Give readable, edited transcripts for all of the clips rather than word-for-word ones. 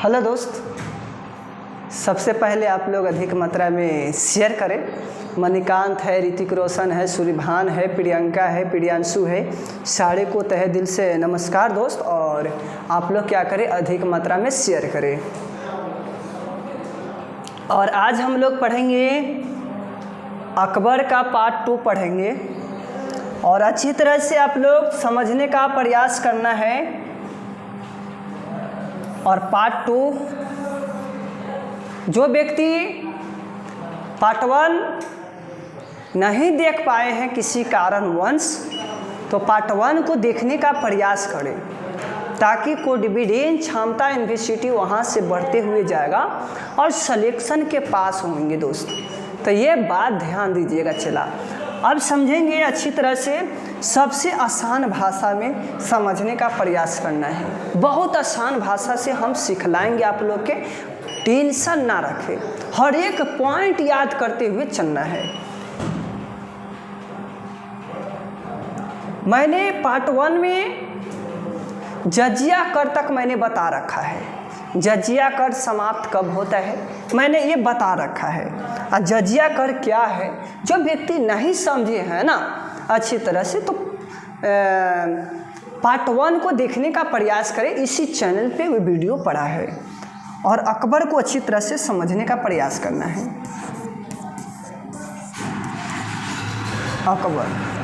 Hello दोस्त, सबसे पहले आप लोग अधिक मात्रा में शेयर करें। मणिकांत है, ऋतिक रोशन है, सूर्यभान है, प्रियंका है, प्रियांशु है, सारे को तहे दिल से नमस्कार दोस्त। और आप लोग क्या करें, अधिक मात्रा में शेयर करें। और आज हम लोग पढ़ेंगे अकबर का पार्ट 2 पढ़ेंगे और अच्छी तरह से आप लोग समझने का प्रयास करना है। और पार्ट 2 जो व्यक्ति पार्ट 1 नहीं देख पाए हैं किसी कारणवश, तो पार्ट 1 को देखने का प्रयास करें ताकि कॉन्फिडेंस क्षमता यूनिवर्सिटी वहाँ से बढ़ते हुए जाएगा और सिलेक्शन के पास होंगे दोस्त। तो ये बात ध्यान दीजिएगा। चला अब समझेंगे अच्छी तरह से। सबसे आसान भाषा में समझने का प्रयास करना है। बहुत आसान भाषा से हम सिखलाएंगे आप लोग के, टेंशन ना रखें। हर एक पॉइंट याद करते हुए चलना है। मैंने पार्ट 1 में जजिया कर तक मैंने बता रखा है। जजिया कर समाप्त कब होता है मैंने ये बता रखा है। और जजिया कर क्या है, जो व्यक्ति नहीं समझे हैं ना अच्छी तरह से, तो पार्ट 1 को देखने का प्रयास करें। इसी चैनल पे वो वीडियो पड़ा है और अकबर को अच्छी तरह से समझने का प्रयास करना है। अकबर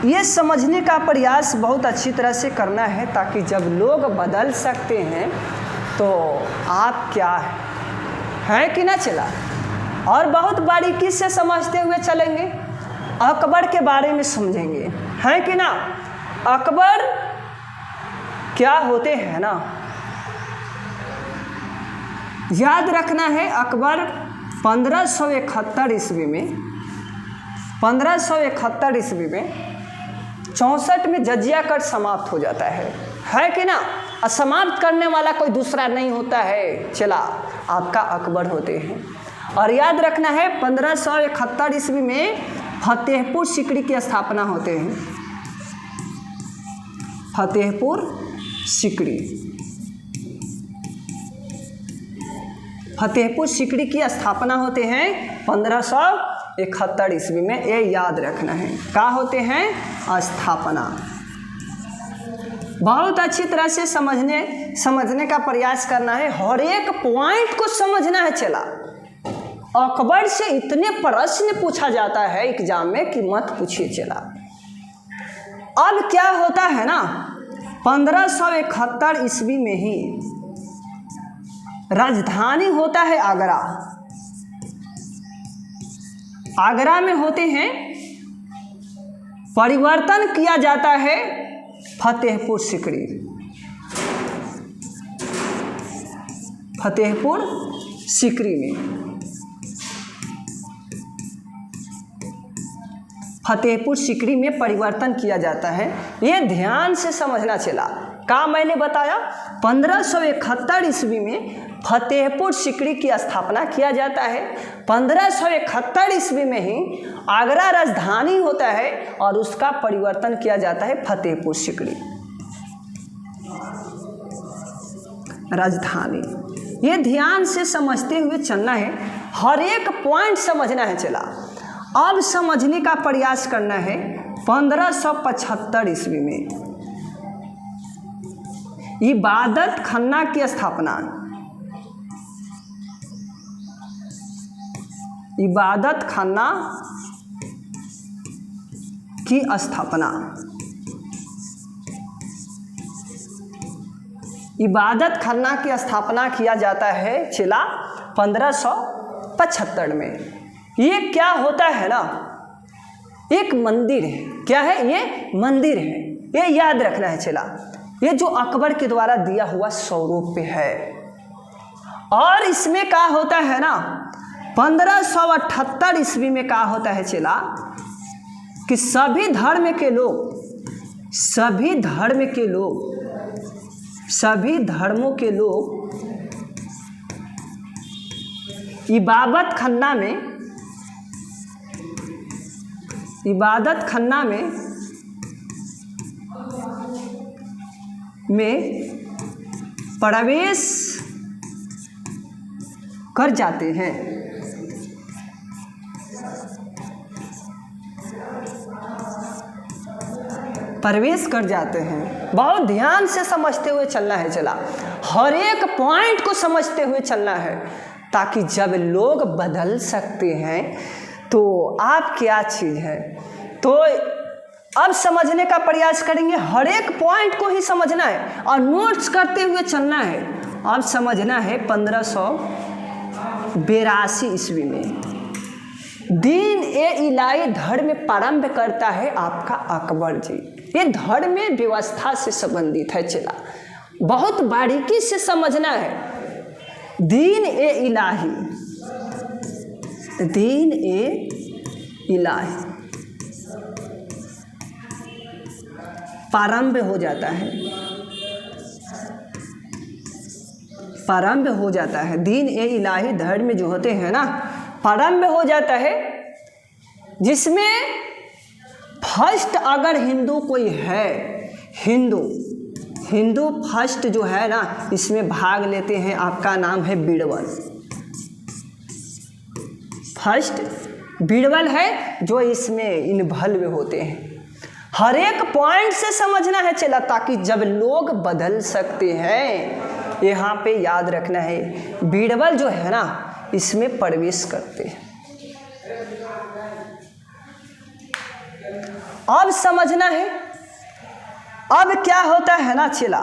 ये समझने का प्रयास बहुत अच्छी तरह से करना है ताकि जब लोग बदल सकते हैं तो आप क्या है कि ना। चला और बहुत बारीकी से समझते हुए चलेंगे। अकबर के बारे में समझेंगे, है कि ना। अकबर क्या होते हैं ना, याद रखना है। अकबर 1571 ईस्वी में 1571 ईस्वी में 64 में जजिया कर समाप्त हो जाता है कि ना। और समाप्त करने वाला कोई दूसरा नहीं होता है, चला आपका अकबर होते हैं। और याद रखना है 1571 ईस्वी में फतेहपुर सीकरी की स्थापना होते हैं। फतेहपुर सीकरी, फतेहपुर सीकरी की स्थापना होते हैं 1571 ईस्वी में। ये याद रखना है, क्या होते हैं, स्थापना। बहुत अच्छी तरह से समझने का प्रयास करना है। हर एक पॉइंट को समझना है। चला अकबर से इतने प्रश्न पूछा जाता है एग्जाम में कि मत पूछिए। चला अब क्या होता है ना, 1571 ईस्वी में ही राजधानी होता है आगरा। आगरा में होते हैं, परिवर्तन किया जाता है फतेहपुर सीकरी। फतेहपुर सीकरी में फतेहपुर सीकरी में परिवर्तन किया जाता है। ये ध्यान से समझना। चला का मैंने बताया 1571 ईस्वी में फतेहपुर सीकरी की स्थापना किया जाता है। 1571 ईस्वी में ही आगरा राजधानी होता है और उसका परिवर्तन किया जाता है फतेहपुर सीकरी राजधानी। ये ध्यान से समझते हुए चलना है। हर एक पॉइंट समझना है। चला अब समझने का प्रयास करना है 1575 ईस्वी में इबादत खाना की स्थापना। इबादत खाना की स्थापना। इबादत खाना की स्थापना किया जाता है चला 1575 में। ये क्या होता है ना, एक मंदिर है। क्या है ये, मंदिर है। ये याद रखना है। चला ये जो अकबर के द्वारा दिया हुआ स्वरूप है। और इसमें क्या होता है ना, 1578 ईस्वी में क्या होता है चला कि सभी धर्म के लोग इबादत खाना में प्रवेश कर जाते हैं। प्रवेश कर जाते हैं। बहुत ध्यान से समझते हुए चलना है चला, हर एक पॉइंट को समझते हुए चलना है, ताकि जब लोग बदल सकते हैं तो आप क्या चीज़ है। तो अब समझने का प्रयास करेंगे, हर एक पॉइंट को ही समझना है और नोट्स करते हुए चलना है। अब समझना है 1582 ईस्वी में दीन ए इलाही धर्म प्रारंभ करता है आपका अकबर जी। ये धर्म में व्यवस्था से संबंधित है चला, बहुत बारीकी से समझना है। दीन ए इलाही, दीन ए इलाही प्रारंभ हो जाता है, प्रारंभ हो जाता है। दीन ए इलाही धर्म जो होते हैं ना, प्रारंभ हो जाता है, जिसमें फर्स्ट अगर हिंदू कोई है, हिंदू फर्स्ट जो है ना, इसमें भाग लेते हैं, आपका नाम है बीरबल। फर्स्ट बीरबल है जो इसमें इन्वॉल्व होते हैं। हर एक पॉइंट से समझना है चला, ताकि जब लोग बदल सकते हैं, यहाँ पे याद रखना है बीरबल जो है ना, इसमें प्रवेश करते हैं। अब समझना है, अब क्या होता है ना चला,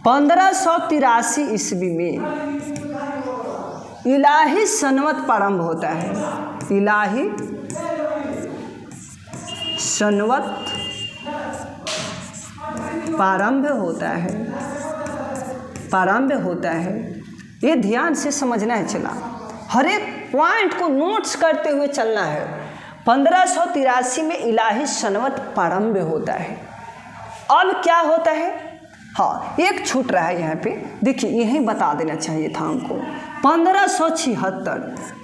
1583 ईस्वी में इलाही सनवत प्रारंभ होता है। इलाही सनवत प्रारंभ होता है, प्रारंभ होता है। ये ध्यान से समझना है चला, हर एक पॉइंट को नोट्स करते हुए चलना है। 1583 में इलाही सनवत प्रारंभ होता है। अब क्या होता है, हाँ एक छूट रहा है यहाँ पे, देखिए यही बता देना चाहिए था हमको।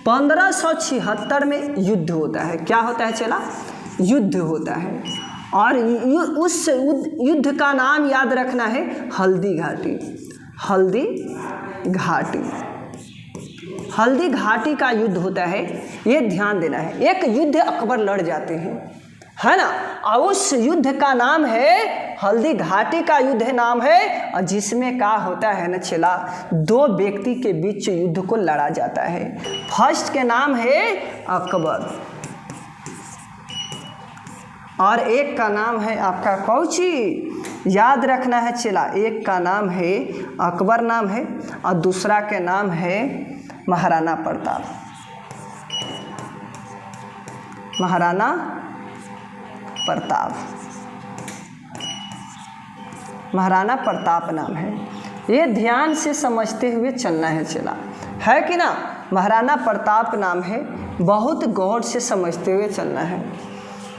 1576 में युद्ध होता है। क्या होता है चला, युद्ध होता है, और उस युद्ध का नाम याद रखना है हल्दी घाटी। हल्दी घाटी, हल्दी घाटी का युद्ध होता है, ये ध्यान देना है। एक युद्ध अकबर लड़ जाते हैं, है ना, और उस युद्ध का नाम है हल्दी घाटी का युद्ध नाम है, और जिसमें क्या होता है ना चला, दो व्यक्ति के बीच युद्ध को लड़ा जाता है। फर्स्ट के नाम है अकबर और एक का नाम है आपका कौची, याद रखना है चला। एक का नाम है अकबर नाम है, और दूसरा के नाम है महाराणा प्रताप। महाराणा प्रताप, महाराणा प्रताप नाम है। ये ध्यान से समझते हुए चलना है चला, है कि ना। महाराणा प्रताप नाम है, बहुत गौर से समझते हुए चलना है।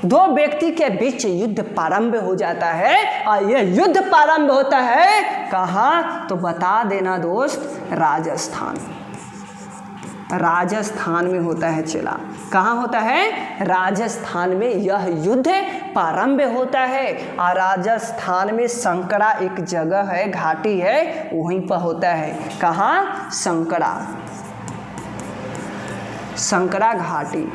दो व्यक्ति के बीच युद्ध प्रारंभ हो जाता है, और यह युद्ध प्रारंभ होता है कहाँ, तो बता देना दोस्त, राजस्थान। राजस्थान में होता है चला। कहाँ होता है, राजस्थान में यह युद्ध प्रारंभ होता है। और राजस्थान में संकरा एक जगह है, घाटी है, वहीं पर होता है। कहाँ, संकरा, संकरा घाटी।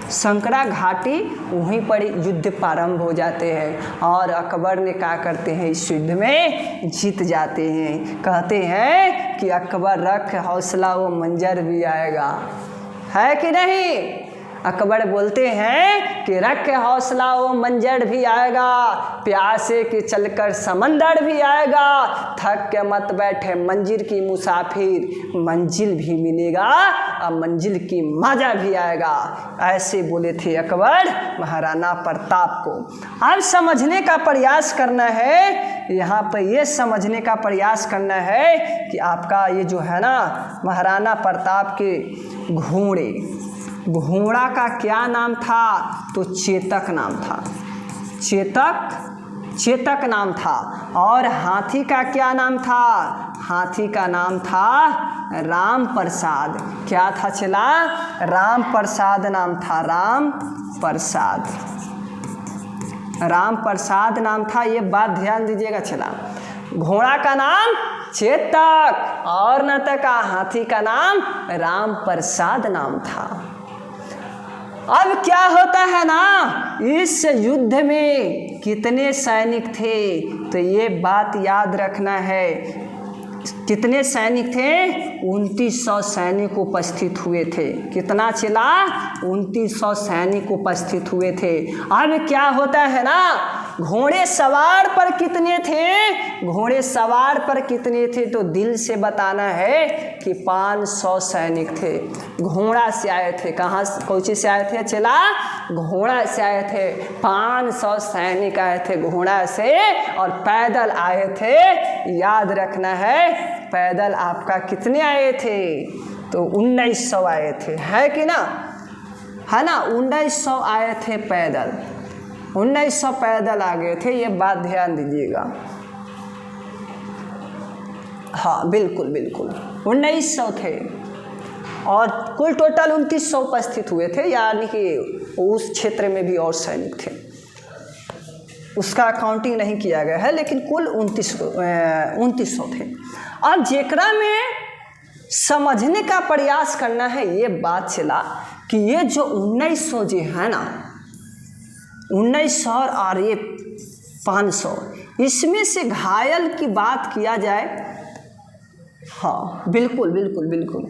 संकरा घाटी, वहीं पर युद्ध प्रारंभ हो जाते हैं, और अकबर ने क्या करते हैं, इस युद्ध में जीत जाते हैं। कहते हैं कि अकबर रख हौसला, वो मंजर भी आएगा, है कि नहीं। अकबर बोलते हैं कि रख हौसला, वो मंजर भी आएगा, प्यासे के चलकर समंदर भी आएगा, थक के मत बैठे मंजिल की मुसाफिर, मंजिल भी मिलेगा और मंजिल की मजा भी आएगा। ऐसे बोले थे अकबर महाराणा प्रताप को। अब समझने का प्रयास करना है, यहाँ पर ये समझने का प्रयास करना है कि आपका ये जो है ना, महाराणा प्रताप के घोड़े, घोड़ा का क्या नाम था, तो चेतक नाम था। चेतक नाम था। और हाथी का क्या नाम था, हाथी का नाम था राम प्रसाद। क्या था चला, राम प्रसाद नाम था, राम प्रसाद, राम प्रसाद नाम था। ये बात ध्यान दीजिएगा चला। घोड़ा का नाम चेतक, और न का हाथी का नाम राम प्रसाद नाम था। अब क्या होता है ना, इस युद्ध में कितने सैनिक थे, तो ये बात याद रखना है। कितने सैनिक थे? 2900 सैनिक उपस्थित हुए थे। कितना चला? 2900 सैनिक उपस्थित हुए थे। अब क्या होता है ना, घोड़े सवार पर कितने थे? घोड़े सवार पर कितने थे तो दिल से बताना है कि 500 सैनिक थे। घोड़ा से आए थे। कहाँ, कौन चीज़ से आए थे? चला घोड़ा से आए थे। 500 सैनिक आए थे घोड़ा से, और पैदल आए थे। याद रखना है, पैदल आपका कितने आए थे? तो 1900 आए थे, है कि ना? है ना, 1900 आए थे पैदल। 1900 पैदल आ गए थे, ये बात ध्यान दीजिएगा। हाँ बिल्कुल बिल्कुल 1900 थे, और कुल टोटल 2900 उपस्थित हुए थे, यानी कि उस क्षेत्र में भी और सैनिक थे, उसका काउंटिंग नहीं किया गया है, लेकिन कुल 2900 थे। अब जेकरा में समझने का प्रयास करना है, ये बात चला कि ये जो 1900 जो है ना, 1900 और ये 500, इसमें से घायल की बात किया जाए। हाँ बिल्कुल बिल्कुल बिल्कुल,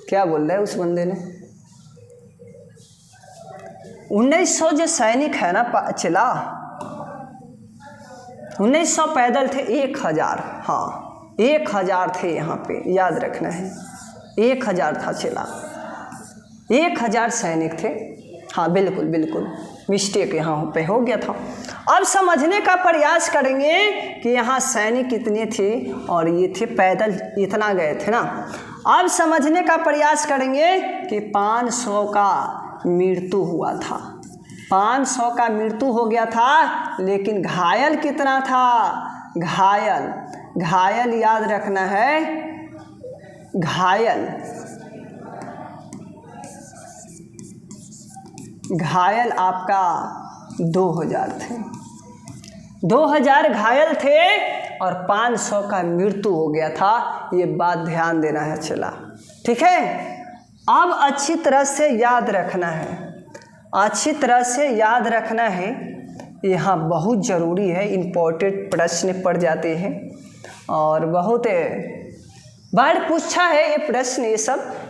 क्या बोल रहा है उस बंदे ने? 1900 जो सैनिक है ना चला, 1900 पैदल थे, 1000, हाँ 1000 थे यहाँ पे, याद रखना है 1000 था चला, 1000 सैनिक थे। हाँ बिल्कुल बिल्कुल, मिस्टेक यहाँ पे हो गया था। अब समझने का प्रयास करेंगे कि यहाँ सैनिक कितने थे, और ये थे पैदल इतना गए थे ना। अब समझने का प्रयास करेंगे कि 500 का मृत्यु हुआ था। 500 का मृत्यु हो गया था, लेकिन घायल कितना था? घायल याद रखना है, घायल आपका 2000 थे। 2000 घायल थे और 500 का मृत्यु हो गया था, ये बात ध्यान देना है चला, ठीक है। अब अच्छी तरह से याद रखना है, अच्छी तरह से याद रखना है, यहाँ बहुत ज़रूरी है, इम्पोर्टेंट प्रश्न पड़ जाते हैं और बहुत बार पूछा है ये प्रश्न।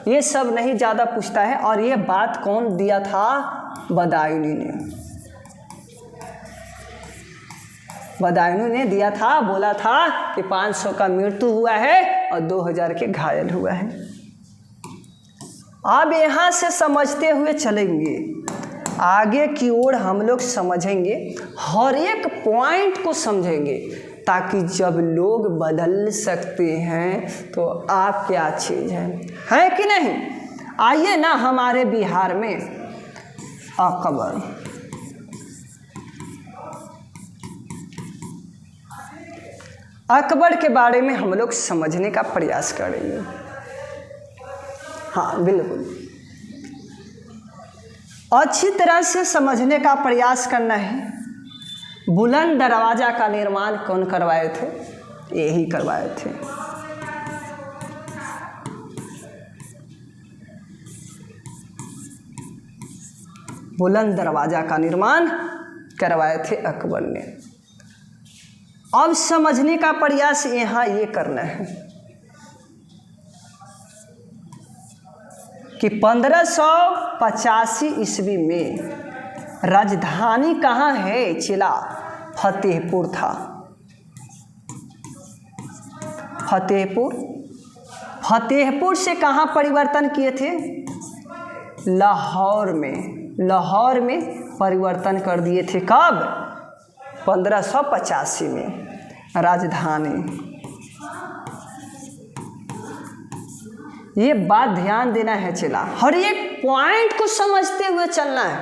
ये सब नहीं ज़्यादा पूछता है। और ये बात कौन दिया था? बदायूनी ने, बदायूनी ने दिया था, बोला था कि 500 का मृत्यु हुआ है और 2000 के घायल हुआ है। अब यहाँ से समझते हुए चलेंगे, आगे की ओर हम लोग समझेंगे, हर एक पॉइंट को समझेंगे, ताकि जब लोग बदल सकते हैं तो आप क्या चीज़ है कि नहीं। आइए ना, हमारे बिहार में अकबर के बारे में हम लोग समझने का प्रयास करेंगे। हाँ बिल्कुल, अच्छी तरह से समझने का प्रयास करना है। बुलंद दरवाज़ा का निर्माण कौन करवाए थे? यही करवाए थे। बुलंद दरवाज़ा का निर्माण करवाए थे अकबर ने। अब समझने का प्रयास यहाँ ये करना है कि 1585 ईस्वी में राजधानी कहाँ है? चला फतेहपुर था। फतेहपुर से कहाँ परिवर्तन किए थे? लाहौर में परिवर्तन कर दिए थे। कब? 1585 में राजधानी। ये बात ध्यान देना है चला, हर एक पॉइंट को समझते हुए चलना है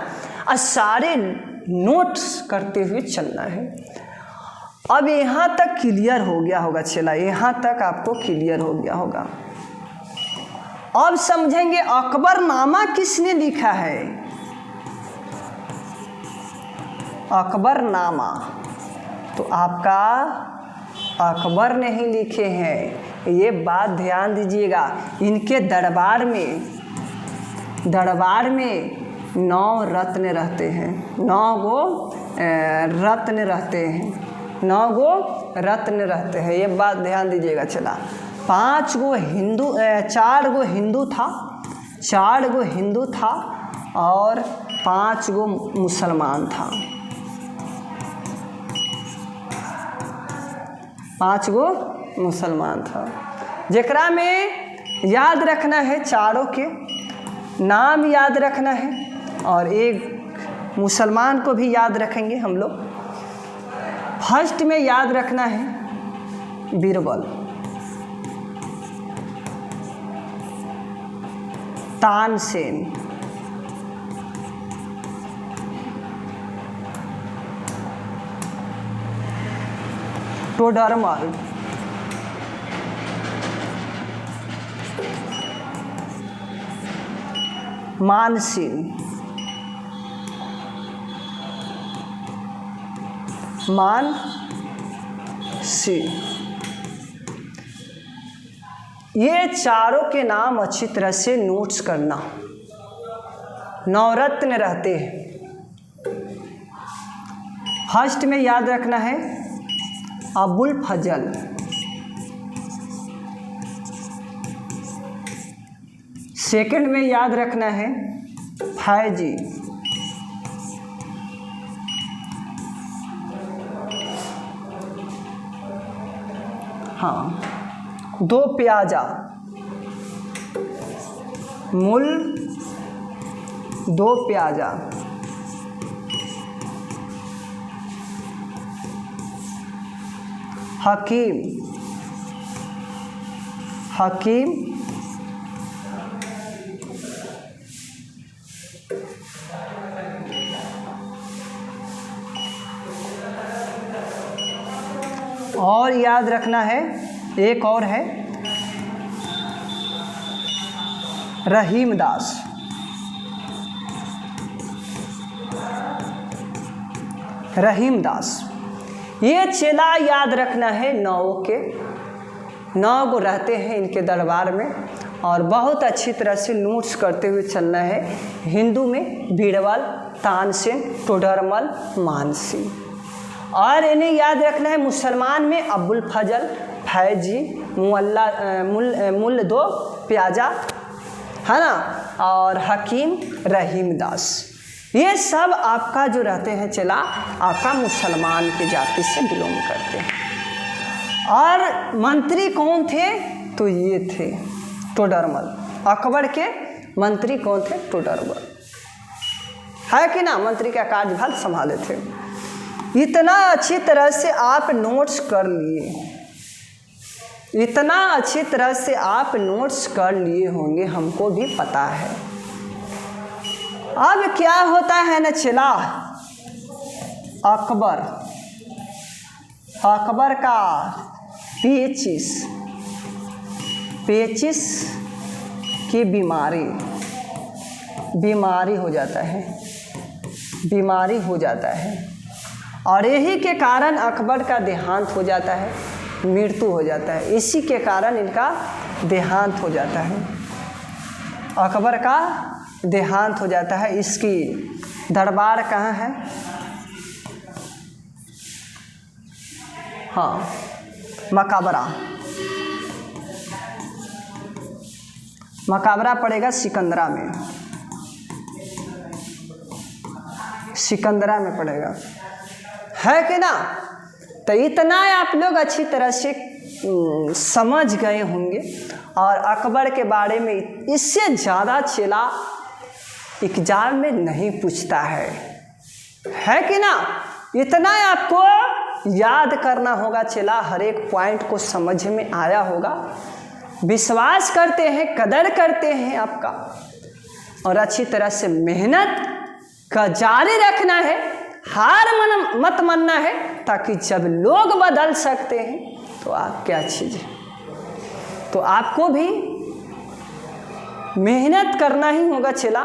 और सारे नोट्स करते हुए चलना है। अब यहाँ तक क्लियर हो गया होगा चला, यहाँ तक आपको क्लियर हो गया होगा। अब समझेंगे अकबरनामा किसने लिखा है? अकबरनामा तो आपका अकबर ने ही लिखे हैं। ये बात ध्यान दीजिएगा। इनके दरबार में 9 रत्न रहते हैं, 9 गो रत्न रहते हैं, 9 गो रत्न रहते हैं। ये बात ध्यान दीजिएगा। चला 4 गो हिंदू था और 5 गो मुसलमान था। 5 गो मुसलमान था, जेकरा में याद रखना है, चारों के नाम याद रखना है और एक मुसलमान को भी याद रखेंगे हम लोग। फर्स्ट में याद रखना है बीरबल, तानसेन, टोडरमल, मानसिंह, ये चारों के नाम अच्छी तरह से नोट्स करना। 9 रत्न रहते हैं। फर्स्ट में याद रखना है अबुल फजल, सेकंड में याद रखना है फैजी, हाँ 2 प्याजा, मुल 2 प्याजा, हकीम और याद रखना है एक और है रहीमदास। ये चेला याद रखना है। 9 को रहते हैं इनके दरबार में और बहुत अच्छी तरह से नोट्स करते हुए चलना है। हिंदू में बीरबल, तानसेन, टोडरमल, मानसिंह। और इन्हें याद रखना है मुसलमान में अबुल फजल, फैजी, मुल 2 प्याजा, है ना, और हकीम, रहीमदास। ये सब आपका जो रहते हैं चला आपका मुसलमान की जाति से बिलोंग करते हैं। और मंत्री कौन थे? तो ये थे टोडरमल। अकबर के मंत्री कौन थे? टोडरमल, है कि ना, मंत्री का कार्यभार संभाले थे। इतना अच्छी तरह से आप नोट्स कर लिए, इतना अच्छी तरह से आप नोट्स कर लिए होंगे, हमको भी पता है। अब क्या होता है ना चला, अकबर का पेचिस की बीमारी हो जाता है और यही के कारण अकबर का देहांत हो जाता है, मृत्यु हो जाता है। इसी के कारण इनका देहांत हो जाता है, अकबर का देहांत हो जाता है। इसकी दरबार कहाँ है? हाँ, मकाबरा पड़ेगा सिकंदरा में पड़ेगा, है कि ना। तो इतना आप लोग अच्छी तरह से समझ गए होंगे। और अकबर के बारे में इससे ज़्यादा चेला एग्जाम में नहीं पूछता है कि ना। इतना आपको याद करना होगा चेला, हर एक पॉइंट को समझ में आया होगा। विश्वास करते हैं, कदर करते हैं आपका, और अच्छी तरह से मेहनत का जारी रखना है, हार मत मानना है, ताकि जब लोग बदल सकते हैं तो आप क्या चीज़ है। तो आपको भी मेहनत करना ही होगा चेला।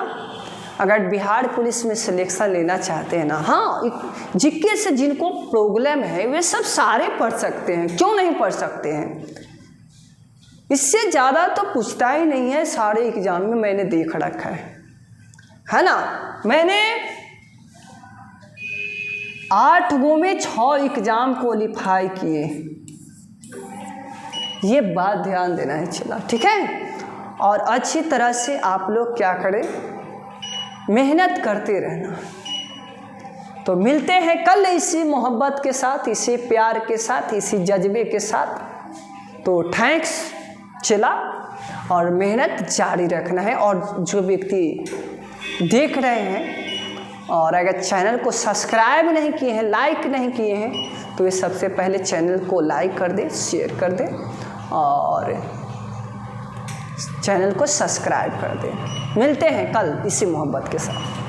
अगर बिहार पुलिस में सिलेक्शन लेना चाहते हैं ना, हाँ, जीके से जिनको प्रॉब्लम है वे सब सारे पढ़ सकते हैं, क्यों नहीं पढ़ सकते हैं। इससे ज़्यादा तो पूछता ही नहीं है, सारे एग्जाम में मैंने देख रखा है ना। मैंने 8 गो में 6 एग्जाम क्वालिफाई किए, ये बात ध्यान देना है चला, ठीक है। और अच्छी तरह से आप लोग क्या करें, मेहनत करते रहना। तो मिलते हैं कल इसी मोहब्बत के साथ, इसी प्यार के साथ, इसी जज्बे के साथ। तो थैंक्स चला, और मेहनत जारी रखना है। और जो व्यक्ति देख रहे हैं और अगर चैनल को सब्सक्राइब नहीं किए हैं, लाइक नहीं किए हैं, तो ये सबसे पहले चैनल को लाइक कर दें, शेयर कर दें और चैनल को सब्सक्राइब कर दें। मिलते हैं कल इसी मोहब्बत के साथ।